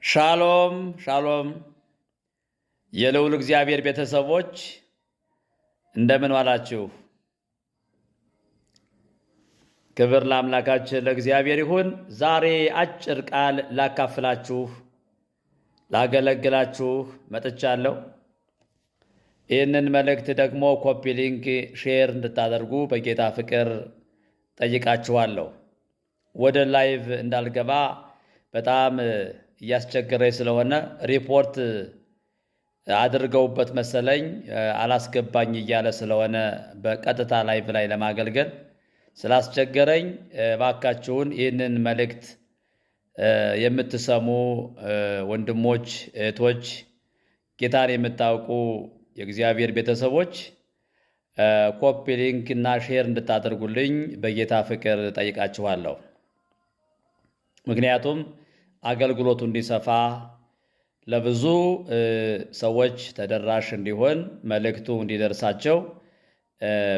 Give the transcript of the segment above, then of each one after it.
ሻሎም ሻሎም የልዑል እግዚአብሔር ቤተሰቦች እንደምን ዋላችሁ? ክብር ለአምላካችን ለእግዚአብሔር ይሁን። ዛሬ አጭር ቃል ላካፍላችሁ ላገለግላችሁ መጥቻለሁ። ይህንን መልእክት ደግሞ ኮፒ ሊንክ ሼር እንድታደርጉ በጌታ ፍቅር ጠይቃችኋለሁ። ወደ ላይቭ እንዳልገባ በጣም እያስቸገረኝ ስለሆነ ሪፖርት አድርገውበት መሰለኝ አላስገባኝ እያለ ስለሆነ በቀጥታ ላይቭ ላይ ለማገልገል ስላስቸገረኝ ባካችሁን ይህንን መልእክት የምትሰሙ ወንድሞች እህቶች፣ ጌታን የምታውቁ የእግዚአብሔር ቤተሰቦች ኮፒ ሊንክ እና ሼር እንድታደርጉልኝ በጌታ ፍቅር ጠይቃችኋለሁ። ምክንያቱም አገልግሎቱ እንዲሰፋ ለብዙ ሰዎች ተደራሽ እንዲሆን መልእክቱ እንዲደርሳቸው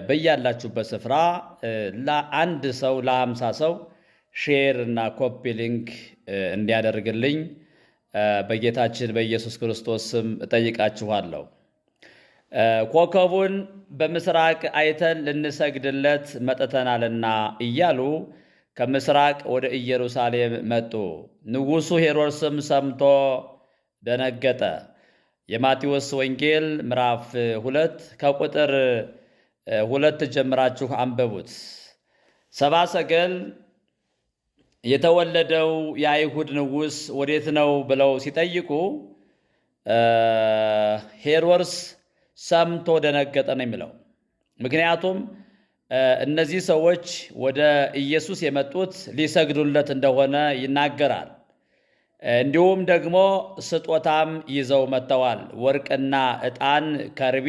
በያላችሁበት ስፍራ ለአንድ ሰው ለ50 ሰው ሼር እና ኮፒ ሊንክ እንዲያደርግልኝ በጌታችን በኢየሱስ ክርስቶስ ስም እጠይቃችኋለሁ። ኮከቡን በምስራቅ አይተን ልንሰግድለት መጥተናልና እያሉ ከምስራቅ ወደ ኢየሩሳሌም መጡ። ንጉሡ ሄሮድስም ሰምቶ ደነገጠ። የማቴዎስ ወንጌል ምዕራፍ 2 ከቁጥር 2 ጀምራችሁ አንብቡት። ሰብአ ሰገል የተወለደው የአይሁድ ንጉሥ ወዴት ነው ብለው ሲጠይቁ ሄሮድስ ሰምቶ ደነገጠ ነው የሚለው። ምክንያቱም እነዚህ ሰዎች ወደ ኢየሱስ የመጡት ሊሰግዱለት እንደሆነ ይናገራል። እንዲሁም ደግሞ ስጦታም ይዘው መጥተዋል። ወርቅና ዕጣን ከርቤ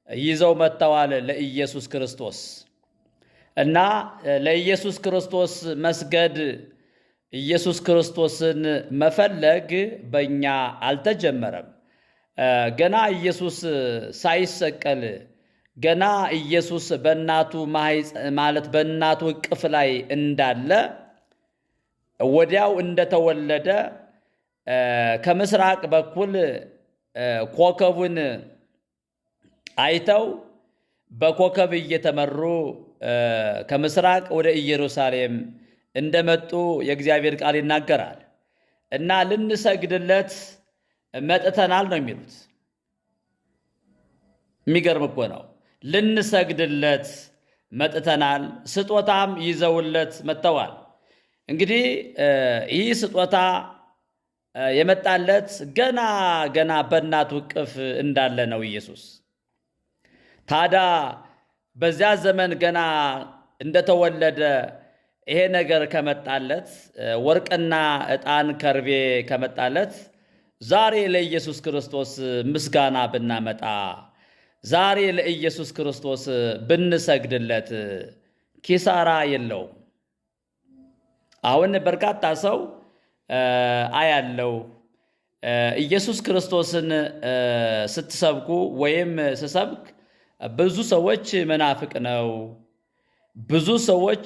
ይዘው መጥተዋል ለኢየሱስ ክርስቶስ እና ለኢየሱስ ክርስቶስ መስገድ፣ ኢየሱስ ክርስቶስን መፈለግ በእኛ አልተጀመረም። ገና ኢየሱስ ሳይሰቀል ገና ኢየሱስ በእናቱ ማለት በእናቱ እቅፍ ላይ እንዳለ ወዲያው እንደተወለደ ከምስራቅ በኩል ኮከቡን አይተው በኮከብ እየተመሩ ከምስራቅ ወደ ኢየሩሳሌም እንደመጡ የእግዚአብሔር ቃል ይናገራል። እና ልንሰግድለት መጥተናል ነው የሚሉት። የሚገርም እኮ ነው። ልንሰግድለት መጥተናል፣ ስጦታም ይዘውለት መጥተዋል። እንግዲህ ይህ ስጦታ የመጣለት ገና በእናቱ እቅፍ እንዳለ ነው ኢየሱስ። ታዲያ በዚያ ዘመን ገና እንደተወለደ ይሄ ነገር ከመጣለት፣ ወርቅና ዕጣን ከርቤ ከመጣለት፣ ዛሬ ለኢየሱስ ክርስቶስ ምስጋና ብናመጣ፣ ዛሬ ለኢየሱስ ክርስቶስ ብንሰግድለት ኪሳራ የለውም። አሁን በርካታ ሰው አያለው ኢየሱስ ክርስቶስን ስትሰብኩ ወይም ስሰብክ ብዙ ሰዎች መናፍቅ ነው፣ ብዙ ሰዎች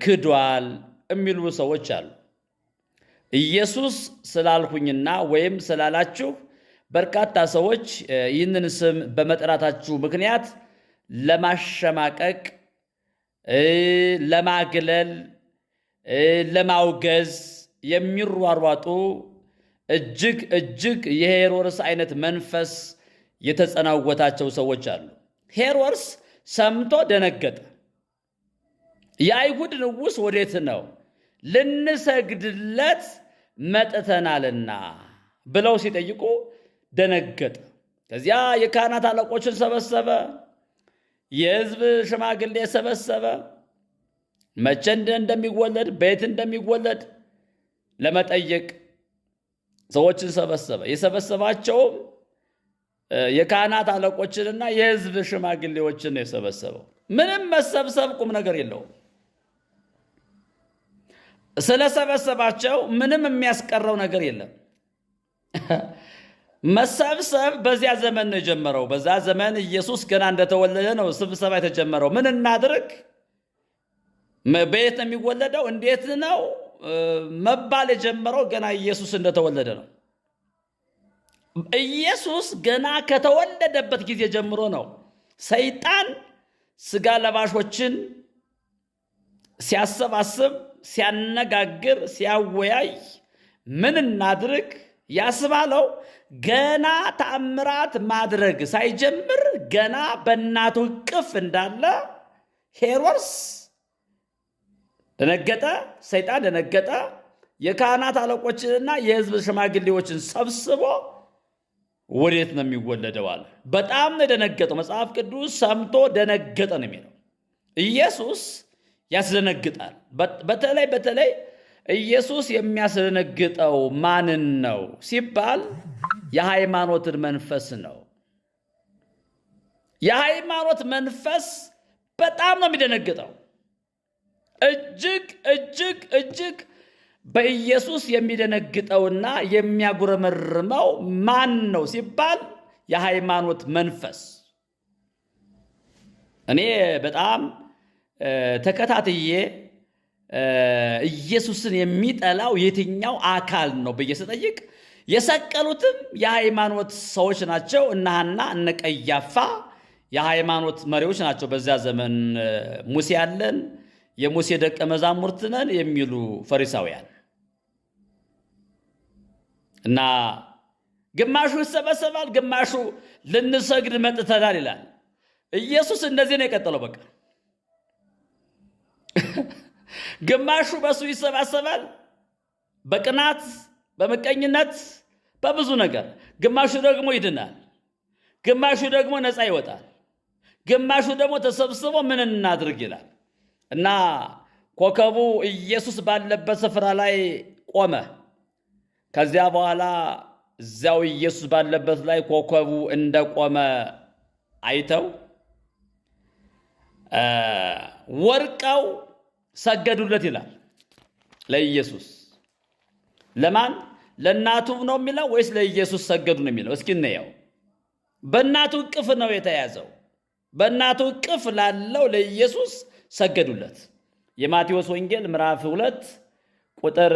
ክዷል የሚሉ ሰዎች አሉ። ኢየሱስ ስላልሁኝና ወይም ስላላችሁ በርካታ ሰዎች ይህንን ስም በመጥራታችሁ ምክንያት ለማሸማቀቅ፣ ለማግለል፣ ለማውገዝ የሚሯሯጡ እጅግ የሄሮድስ አይነት መንፈስ የተጸናወታቸው ሰዎች አሉ። ሄሮድስ ሰምቶ ደነገጠ። የአይሁድ ንጉሥ ወዴት ነው? ልንሰግድለት መጥተናልና ብለው ሲጠይቁ ደነገጠ። ከዚያ የካህናት አለቆችን ሰበሰበ፣ የሕዝብ ሽማግሌ ሰበሰበ። መቼ እንደሚወለድ በየት እንደሚወለድ ለመጠየቅ ሰዎችን ሰበሰበ። የሰበሰባቸውም የካህናት አለቆችንና የሕዝብ ሽማግሌዎችን ነው የሰበሰበው። ምንም መሰብሰብ ቁም ነገር የለውም። ስለሰበሰባቸው ምንም የሚያስቀረው ነገር የለም። መሰብሰብ በዚያ ዘመን ነው የጀመረው። በዛ ዘመን ኢየሱስ ገና እንደተወለደ ነው ስብሰባ የተጀመረው። ምን እናድርግ? በየት ነው የሚወለደው? እንዴት ነው መባል የጀመረው ገና ኢየሱስ እንደተወለደ ነው። ኢየሱስ ገና ከተወለደበት ጊዜ ጀምሮ ነው ሰይጣን ስጋ ለባሾችን ሲያሰባስብ፣ ሲያነጋግር፣ ሲያወያይ ምን እናድርግ ያስባለው። ገና ተአምራት ማድረግ ሳይጀምር ገና በእናቱ እቅፍ እንዳለ ሄሮድስ ደነገጠ፣ ሰይጣን ደነገጠ። የካህናት አለቆችንና የሕዝብ ሽማግሌዎችን ሰብስቦ ወዴት ነው የሚወለደው አለ። በጣም ነው የደነገጠው። መጽሐፍ ቅዱስ ሰምቶ ደነገጠ ነው የሚለው። ኢየሱስ ያስደነግጣል። በተለይ ኢየሱስ የሚያስደነግጠው ማንን ነው ሲባል የሃይማኖትን መንፈስ ነው። የሃይማኖት መንፈስ በጣም ነው የሚደነግጠው። እጅግ እጅግ እጅግ በኢየሱስ የሚደነግጠውና የሚያጉረመርመው ማን ነው ሲባል የሃይማኖት መንፈስ። እኔ በጣም ተከታትዬ ኢየሱስን የሚጠላው የትኛው አካል ነው ብዬ ስጠይቅ የሰቀሉትም የሃይማኖት ሰዎች ናቸው። እነ ሐና እነ ቀያፋ የሃይማኖት መሪዎች ናቸው። በዚያ ዘመን ሙሴ ያለን የሙሴ ደቀ መዛሙርት ነን የሚሉ ፈሪሳውያን እና ግማሹ ይሰበሰባል፣ ግማሹ ልንሰግድ መጥተናል ይላል። ኢየሱስ እንደዚህ ነው የቀጠለው። በቃ ግማሹ በሱ ይሰባሰባል በቅናት በመቀኝነት በብዙ ነገር፣ ግማሹ ደግሞ ይድናል፣ ግማሹ ደግሞ ነፃ ይወጣል፣ ግማሹ ደግሞ ተሰብስቦ ምን እናድርግ ይላል። እና ኮከቡ ኢየሱስ ባለበት ስፍራ ላይ ቆመ። ከዚያ በኋላ እዚያው ኢየሱስ ባለበት ላይ ኮከቡ እንደቆመ አይተው ወርቀው ሰገዱለት ይላል። ለኢየሱስ ለማን? ለእናቱ ነው የሚለው ወይስ ለኢየሱስ ሰገዱ ነው የሚለው? እስኪ እንየው። በእናቱ እቅፍ ነው የተያዘው። በእናቱ እቅፍ ላለው ለኢየሱስ ሰገዱለት። የማቴዎስ ወንጌል ምዕራፍ 2 ቁጥር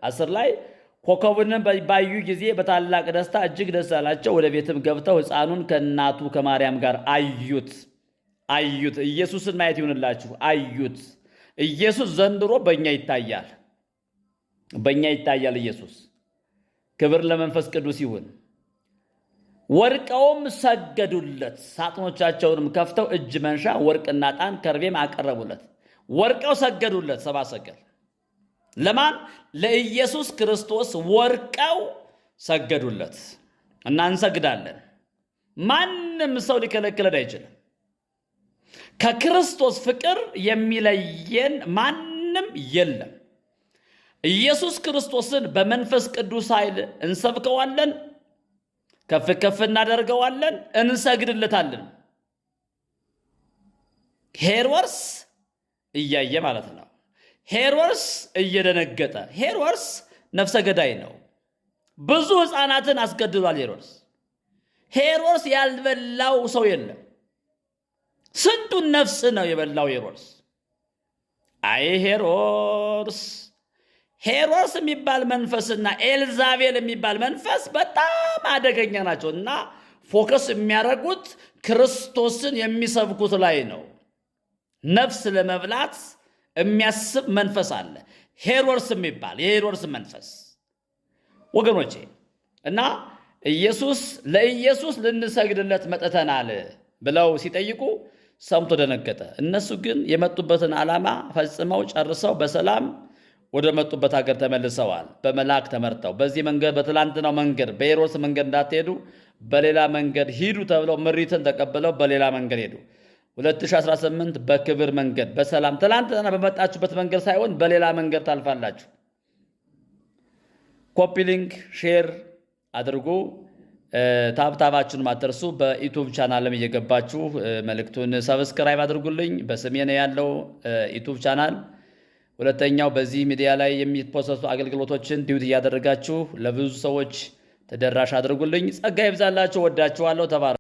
10 ላይ ኮከቡንም ባዩ ጊዜ በታላቅ ደስታ እጅግ ደስ አላቸው። ወደ ቤትም ገብተው ሕፃኑን ከእናቱ ከማርያም ጋር አዩት። ኢየሱስን ማየት ይሁንላችሁ። አዩት። ኢየሱስ ዘንድሮ በእኛ ይታያል። በእኛ ይታያል ኢየሱስ። ክብር ለመንፈስ ቅዱስ ይሁን። ወርቀውም ሰገዱለት። ሳጥኖቻቸውንም ከፍተው እጅ መንሻ ወርቅና ዕጣን ከርቤም አቀረቡለት። ወርቀው ሰገዱለት። ሰብአ ሰገል ለማን? ለኢየሱስ ክርስቶስ ወርቀው ሰገዱለት። እና እንሰግዳለን። ማንም ሰው ሊከለክለን አይችልም። ከክርስቶስ ፍቅር የሚለየን ማንም የለም። ኢየሱስ ክርስቶስን በመንፈስ ቅዱስ ኃይል እንሰብከዋለን፣ ከፍ ከፍ እናደርገዋለን፣ እንሰግድለታለን። ሄሮድስ እያየ ማለት ነው። ሄሮድስ እየደነገጠ። ሄሮድስ ነፍሰ ገዳይ ነው። ብዙ ሕፃናትን አስገድሏል። ሄሮድስ ያልበላው ሰው የለም። ስንቱን ነፍስ ነው የበላው ሄሮድስ። አይ ሄሮድስ የሚባል መንፈስና ኤልዛቤል የሚባል መንፈስ በጣም አደገኛ ናቸው እና ፎከስ የሚያደርጉት ክርስቶስን የሚሰብኩት ላይ ነው። ነፍስ ለመብላት የሚያስብ መንፈስ አለ። ሄሮድስ የሚባል የሄሮድስ መንፈስ ወገኖቼ። እና ለኢየሱስ ልንሰግድለት መጥተናል ብለው ሲጠይቁ ሰምቶ ደነገጠ። እነሱ ግን የመጡበትን ዓላማ ፈጽመው ጨርሰው በሰላም ወደ መጡበት ሀገር ተመልሰዋል። በመልአክ ተመርተው በዚህ መንገድ በትላንትናው መንገድ በሄሮድስ መንገድ እንዳትሄዱ በሌላ መንገድ ሂዱ ተብለው ምሪትን ተቀብለው በሌላ መንገድ ሄዱ። 2018 በክብር መንገድ በሰላም ትላንትና በመጣችሁበት መንገድ ሳይሆን በሌላ መንገድ ታልፋላችሁ። ኮፒ ሊንክ ሼር አድርጉ። ታብታባችሁን አትርሱ። በዩቱብ ቻናልም እየገባችሁ መልእክቱን ሰብስክራይብ አድርጉልኝ። በስሜ ነው ያለው ዩቱብ ቻናል። ሁለተኛው በዚህ ሚዲያ ላይ የሚፖሰቱ አገልግሎቶችን ዲዩት እያደረጋችሁ ለብዙ ሰዎች ተደራሽ አድርጉልኝ። ጸጋ ይብዛላችሁ። ወዳችኋለሁ። ተባረኩ።